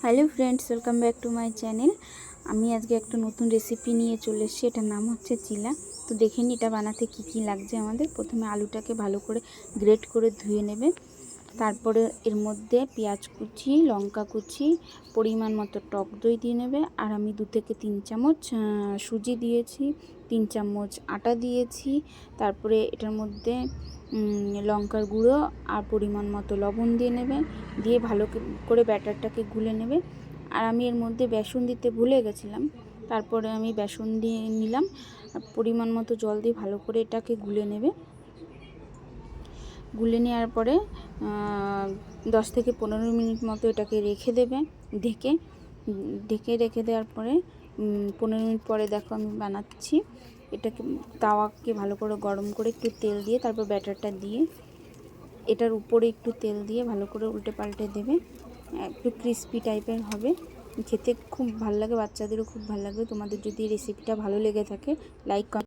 Hello friends, welcome back to my channel. আমি আজকে একটা নতুন রেসিপি নিয়ে চলে এসেছি। এটার নাম হচ্ছে চিলা। তো দেখে নিই এটা বানাতে কি কি লাগছে আমাদের। প্রথমে আলুটাকে ভালো করে গ্রেট করে ধুয়ে নেবে। তারপরে এর মধ্যে পেঁয়াজ কুচি, লঙ্কা কুচি, পরিমাণ মতো টক দই দিয়ে নেবে। আর আমি 2 থেকে 3 চামচ সুজি দিয়েছি, 3 চামচ আটা দিয়েছি। তারপরে এটার মধ্যে লঙ্কার গুঁড়ো আর পরিমাণ মতো লবণ দিয়ে নেবে। দিয়ে ভালো করে ব্যাটারটাকে গুলে নেবে। আর আমি এর মধ্যে বেসন দিতে ভুলে গেছিলাম, তারপরে আমি বেসন দিয়ে নিলাম। আর পরিমাণ মতো জল দিয়ে ভালো করে এটাকে গুলে নেবে। গুলে নেওয়ার পরে 10 থেকে 15 মিনিট মতো এটাকে রেখে দেবে। ঢেকে রেখে দেওয়ার পরে 15 মিনিট পরে দেখো আমি বানাচ্ছি। এটাকে তাওয়াকে ভালো করে গরম করে একটু তেল দিয়ে তারপর ব্যাটারটা দিয়ে এটার উপরে একটু তেল দিয়ে ভালো করে উল্টে পাল্টে দেবে। একটু ক্রিস্পি টাইপের হবে, খেতে খুব ভালো লাগে, বাচ্চাদেরও খুব ভালো লাগবে। তোমাদের যদি রেসিপিটা ভালো লেগে থাকে লাইক